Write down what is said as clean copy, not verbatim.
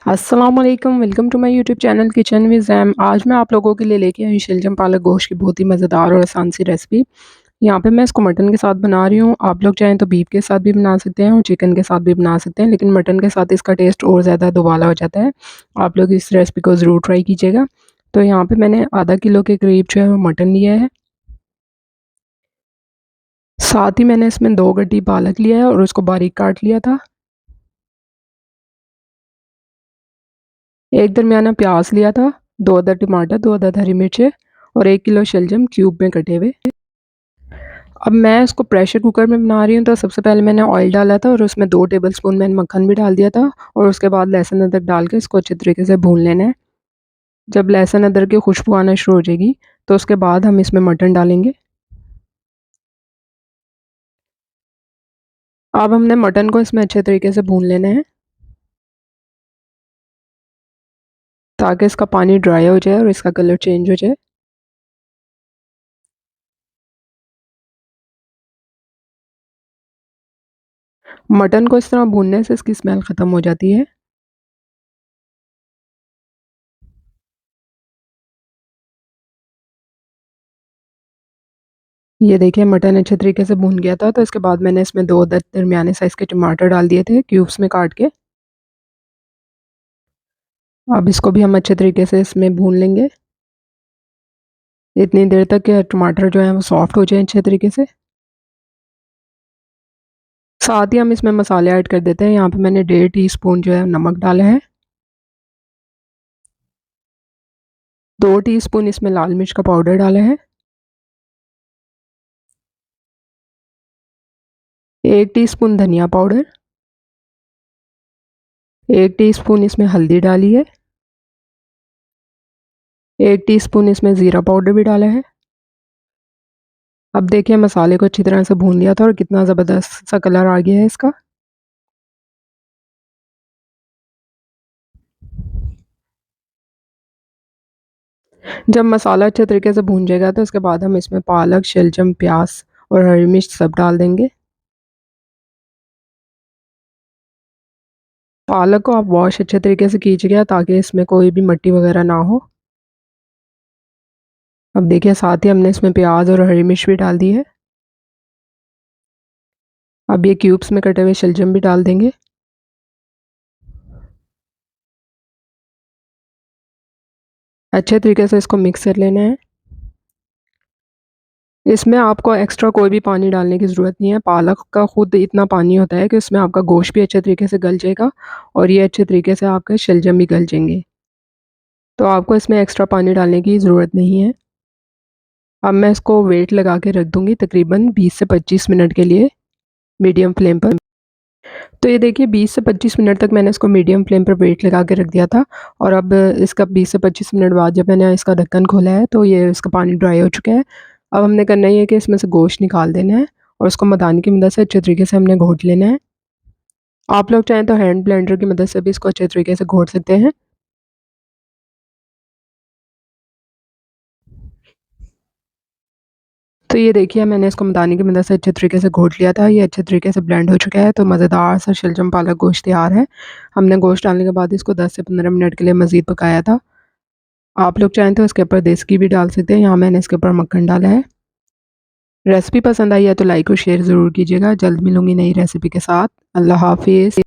अस्सलामुअलैकुम, welcome to my YouTube channel kitchen with Zaim. आज मैं आप लोगों के लिए लेके आई हूँ शलजम पालक गोश्त की बहुत ही मज़ेदार और आसान सी रेसिपी। यहाँ पे मैं इसको मटन के साथ बना रही हूँ। आप लोग चाहें तो बीफ के साथ भी बना सकते हैं और चिकन के साथ भी बना सकते हैं, लेकिन मटन के साथ इसका टेस्ट और ज़्यादा दुबाला हो जाता है। आप लोग इस रेसिपी को ज़रूर ट्राई कीजिएगा। तो यहाँ पर मैंने आधा किलो के करीब जो है वो मटन लिया है। साथ ही मैंने इसमें 2 गड्डी पालक लिया है और उसको बारीक काट लिया था। एक दरमियाना प्याज लिया था, 2 अदद टमाटर, 2 अदद हरी मिर्चें और 1 किलो शलजम क्यूब में कटे हुए। अब मैं इसको प्रेशर कुकर में बना रही हूँ, तो सबसे पहले मैंने ऑयल डाला था और उसमें 2 टेबलस्पून मैंने मक्खन भी डाल दिया था और उसके बाद लहसुन अदरक डाल के इसको अच्छे तरीके से भून लेना है। जब लहसुन अदरक की खुशबू आना शुरू हो जाएगी, तो उसके बाद हम इसमें मटन डालेंगे। अब हमने मटन को इसमें अच्छे तरीके से भून लेना है, ताकि इसका पानी ड्राई हो जाए और इसका कलर चेंज हो जाए। मटन को इस तरह भूनने से इसकी स्मेल ख़त्म हो जाती है। ये देखिए मटन अच्छे तरीके से भून गया था, तो इसके बाद मैंने इसमें 2 अदद दरमियाने साइज़ के टमाटर डाल दिए थे क्यूब्स में काट के। अब इसको भी हम अच्छे तरीके से इसमें भून लेंगे, इतनी देर तक कि टमाटर जो है वो सॉफ्ट हो जाए अच्छे तरीके से। साथ ही हम इसमें मसाले ऐड कर देते हैं। यहाँ पे मैंने 1.5 टीस्पून जो है नमक डाला है, 2 टीस्पून इसमें लाल मिर्च का पाउडर डाला है, 1 टीस्पून धनिया पाउडर, 1 टीस्पून इसमें हल्दी डाली है, 1 टीस्पून इसमें ज़ीरा पाउडर भी डाला है। अब देखिए मसाले को अच्छी तरह से भून लिया था और कितना ज़बरदस्त सा कलर आ गया है इसका। जब मसाला अच्छे तरीके से भून जाएगा, तो उसके बाद हम इसमें पालक, शलजम, प्याज और हरी मिर्च सब डाल देंगे। पालक को आप वॉश अच्छे तरीके से कीजिएगा, ताकि इसमें कोई भी मिट्टी वगैरह ना हो। अब देखिए साथ ही हमने इसमें प्याज और हरी मिर्च भी डाल दी है। अब ये क्यूब्स में कटे हुए शलजम भी डाल देंगे। अच्छे तरीके से इसको मिक्स कर लेना है। इसमें आपको एक्स्ट्रा कोई भी पानी डालने की ज़रूरत नहीं है। पालक का खुद इतना पानी होता है कि उसमें आपका गोश्त भी अच्छे तरीके से गल जाएगा और ये अच्छे तरीके से आपके शलजम भी गल जाएंगे, तो आपको इसमें एक्स्ट्रा पानी डालने की ज़रूरत नहीं है। अब मैं इसको वेट लगा के रख दूँगी तकरीबन 20 से 25 मिनट के लिए मीडियम फ्लेम पर। तो ये देखिए 20 से 25 मिनट तक मैंने इसको मीडियम फ्लेम पर वेट लगा के रख दिया था और अब इसका 20 से 25 मिनट बाद जब मैंने इसका ढक्कन खोला है, तो ये इसका पानी ड्राई हो चुका है। अब हमने करना ये है कि इसमें से गोश्त निकाल देना है और उसको मदानी की मदद से अच्छे तरीके से हमने घोट लेना है। आप लोग चाहें तो हैंड ब्लेंडर की मदद से भी इसको अच्छे तरीके से घोट सकते हैं। तो ये देखिए मैंने इसको मदानी की मदद से अच्छे तरीके से घोट लिया था। ये अच्छे तरीके से ब्लेंड हो चुका है, तो मज़ेदार सा शलजम पालक गोश्त तैयार है। हमने गोश्त डालने के बाद इसको 10 से 15 मिनट के लिए मज़ीद पकाया था। आप लोग चाहें तो इसके ऊपर देसी घी भी डाल सकते हैं। यहाँ मैंने इसके ऊपर मक्खन डाला है। रेसिपी पसंद आई है तो लाइक और शेयर ज़रूर कीजिएगा। जल्द मिलूँगी नई रेसिपी के साथ। अल्लाह हाफ़िज़।